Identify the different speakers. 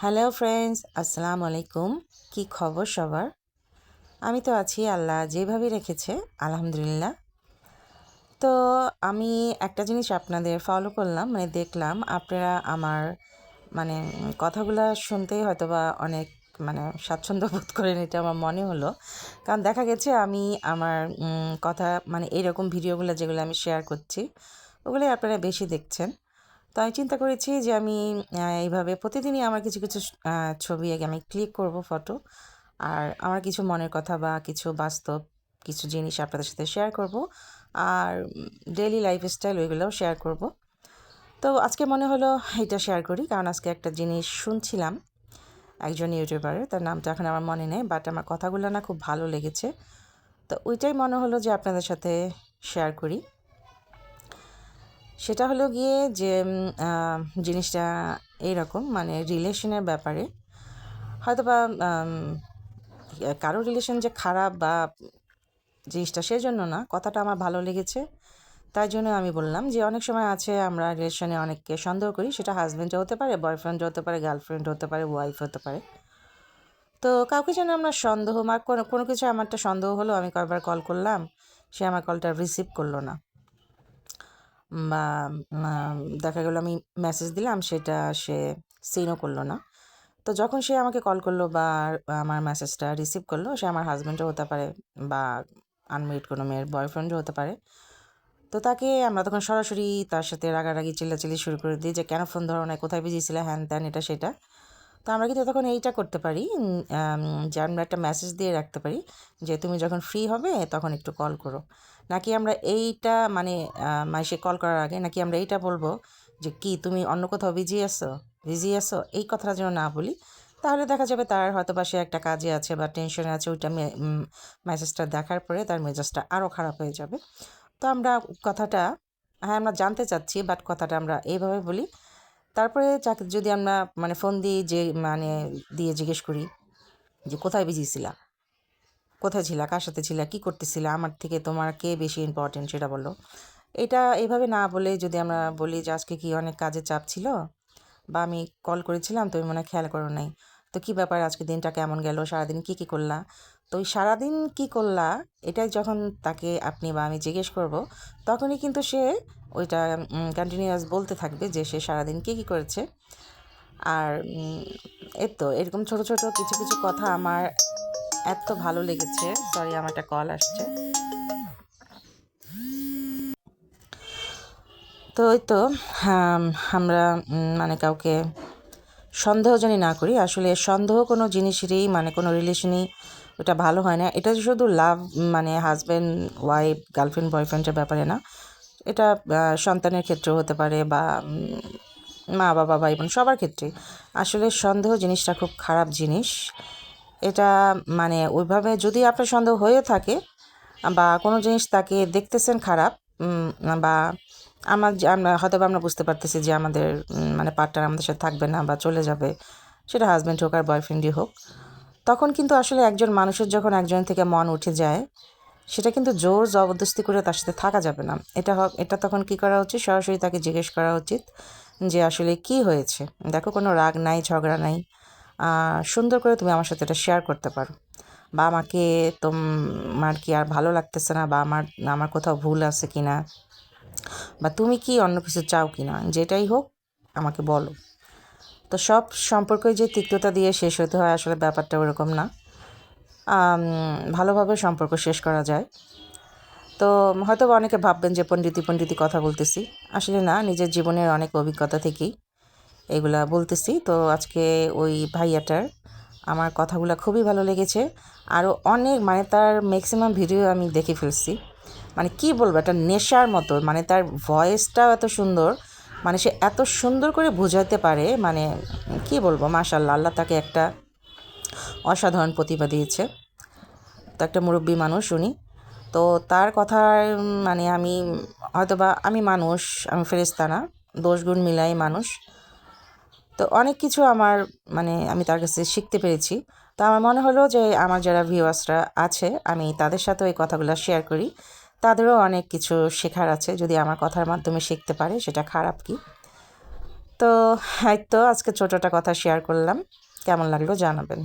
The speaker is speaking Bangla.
Speaker 1: হ্যালো ফ্রেন্ডস, আসসালামু আলাইকুম। কি খবর সবার? আমি তো আছি, আল্লাহ যেভাবে রেখেছে আলহামদুলিল্লাহ। তো আমি একটা জিনিস আপনাদের ফলো করলাম, দেখলাম আপনারা আমার কথাগুলা শুনতেই হয়তোবা অনেক স্বাচ্ছন্দ্য বোধ করেন, এটা আমার মনে হলো। কারণ দেখা গেছে আমি আমার কথা এইরকম ভিডিওগুলো যেগুলো আমি শেয়ার করছি ওগুলোই আপনারা বেশি দেখছেন। তো আমি চিন্তা করেছি যে আমি এইভাবে প্রতিদিনই আমার কিছু কিছু ছবি আগে আমি ক্লিক করব, ফটো। আর আমার কিছু মনের কথা বা কিছু বাস্তব কিছু জিনিস আপনাদের সাথে শেয়ার করব। আর ডেইলি লাইফস্টাইল ওইগুলোও শেয়ার করব। তো আজকে মনে হলো এটা শেয়ার করি, কারণ আজকে একটা জিনিস শুনছিলাম একজন ইউটিউবারের, তার নামটা এখন আমার মনে নেই, বাট আমার কথাগুলো না খুব ভালো লেগেছে। তো ওইটাই মনে হলো যে আপনাদের সাথে শেয়ার করি। সেটা হলো গিয়ে যে জিনিসটা এইরকম, রিলেশনের ব্যাপারে হয়তোবা কারো রিলেশন যে খারাপ বা জিনিসটা সেজন্য না, কথাটা আমার ভালো লেগেছে তাই জন্য আমি বললাম যে অনেক সময় আছে আমরা রিলেশনে অনেককে সন্দেহ করি, সেটা হাজব্যান্ডও হতে পারে, বয়ফ্রেন্ডও হতে পারে, গার্লফ্রেন্ড হতে পারে, ওয়াইফ হতে পারে। তো কাউকে যেন আমরা সন্দেহ বা কোনো কোনো কিছু আমারটা সন্দেহ হলো, আমি কয়েকবার কল করলাম, সে আমার কলটা রিসিভ করলো না, বা দেখা গেলো আমি মেসেজ দিলাম সেটা সে সিনও করলো না। তো যখন সে আমাকে কল করলো বা আমার মেসেজটা রিসিভ করলো, সে আমার হাজব্যান্ডও হতে পারে বা আনমেরিড কোনো মেয়ের বয়ফ্রেন্ডও হতে পারে। তো তাকে আমরা তখন সরাসরি তার সাথে রাগারাগি চিল্লাচিল্লি শুরু করে দিই যে কেন ফোন ধরো না, কোথায় বিজি ছিলে, হ্যান ত্যান এটা সেটা। তো আমরা কিন্তু তখন এইটা করতে পারি, যে আমরা একটা মেসেজ দিয়ে রাখতে পারি যে তুমি যখন ফ্রি হবে তখন একটু কল করো। নাকি আমরা এইটা সে কল করার আগে নাকি আমরা এইটা বলবো যে কি তুমি অন্য কোথাও বিজি আছো, এই কথাটা যেন না বলি। তাহলে দেখা যাবে তার হয়তো বা সে একটা কাজে আছে বা টেনশনে আছে, ওইটা মেসেজটা দেখার পরে তার মেজাজটা আরও খারাপ হয়ে যাবে। তো আমরা কথাটা, হ্যাঁ আমরা জানতে চাচ্ছি, বাট কথাটা আমরা এইভাবে বলি। তারপরে যাকে যদি আমরা ফোন দিয়ে যে দিয়ে জিজ্ঞেস করি যে কোথায় বিজি ছিলা, কোথায় ছিলা, কার সাথে ছিলা, কী করতেছিলা, আমার থেকে তোমার কে বেশি ইম্পর্টেন্ট সেটা বলো। এটা এইভাবে না বলে যদি আমরা বলি যে আজকে কি অনেক কাজের চাপ ছিল, বা আমি কল করেছিলাম তুমি মনে হয় খেয়াল করো নাই, তো কী ব্যাপার আজকে দিনটা কেমন গেল, সারাদিন কী কী করলা। তো ওই সারাদিন কী করলা এটাই যখন তাকে আপনি বা আমি জিজ্ঞেস করব, তখনই কিন্তু সে ওইটা কন্টিনিউয়াস বলতে থাকবে যে সে সারাদিন কী কী করেছে। আর এই তো এরকম ছোট ছোট কিছু কিছু কথা আমার এত ভালো লেগেছে। সরি, আমার একটা কল আসছে। তো ওই তো আম, আমরা কাউকে সন্দেহ জানি না করি। আসলে সন্দেহ কোনো জিনিসেরই কোনো রিলেশনই ওটা ভালো হয় না। এটা শুধু লাভ হাজব্যান্ড ওয়াইফ গার্লফ্রেন্ড বয়ফ্রেন্ডের ব্যাপারে না, এটা সন্তানের ক্ষেত্রেও হতে পারে বা মা বাবা ভাই বোন সবার ক্ষেত্রেই। আসলে সন্দেহ জিনিসটা খুব খারাপ জিনিস। এটা ওইভাবে যদি আপনার সন্দেহ হয়ে থাকে বা কোনো জিনিস তাকে দেখতেছেন খারাপ, বা আমরা হয়তো বা আমরা বুঝতে পারতেছি যে আমাদের পার্টনার আমাদের সাথে থাকবে না বা চলে যাবে, সেটা হাজব্যান্ড হোক আর বয়ফ্রেন্ডই হোক, তখন কিন্তু আসলে একজন মানুষের যখন একজন থেকে মন উঠে যায়, সেটা কিন্তু জোর জবরদস্তি করে তার সাথে থাকা যাবে না। এটা তখন কি করা উচিত, সরাসরি তাকে জিজ্ঞেস করা উচিত যে আসলে কি হয়েছে। দেখো কোনো রাগ নাই, ঝগড়া নাই, সুন্দর করে তুমি আমার সাথে এটা শেয়ার করতে পারো, বা আমাকে তোমার কি আর ভালো লাগতেছে না, বা আমার আমার কোথাও ভুল আছে কি না, বা তুমি কি অন্য কিছু চাও কি না, যেটাই হোক আমাকে বলো। তো সব সম্পর্কে যে তিক্ততা দিয়ে শেষ হতে হয়, আসলে ব্যাপারটা ওরকম না। ভালোভাবে সম্পর্ক শেষ করা যায়। তো হয়তো অনেকে ভাববেন যে পণ্ডিতি পণ্ডিতি কথা বলতেছি, আসলে না, নিজের জীবনের অনেক অভিজ্ঞতা থেকেই এগুলা বলতেছি। তো আজকে ওই ভাইয়াটার আমার কথাগুলো খুবই ভালো লেগেছে। আরও অনেক তার ম্যাক্সিমাম ভিডিও আমি দেখে ফেলছি। কি বলবো, একটা নেশার মতো, তার ভয়েসটাও এত সুন্দর, সে এত সুন্দর করে বোঝাতে পারে, কি বলবো, মাশাআল্লাহ, আল্লাহ তাকে একটা অসাধারণ প্রতিভা দিয়েছে। তো একটা মুরব্বী মানুষ উনি। তো তার কথার আমি হয়তোবা আমি মানুষ, আমি ফেরেশতা না, দোষ গুণ মিলাই মানুষ। তো অনেক কিছু আমার আমি তার কাছে শিখতে পেরেছি। তো আমার মনে হলো যে আমার যারা ভিউয়ার্সরা আছে আমি তাদের সাথেও এই কথাগুলো শেয়ার করি, তাদেরও অনেক কিছু শেখার আছে, যদি আমার কথার মাধ্যমে শিখতে পারে সেটা খারাপ কি। তো এই তো আজকে ছোট একটা কথা শেয়ার করলাম, কেমন লাগলো জানাবেন।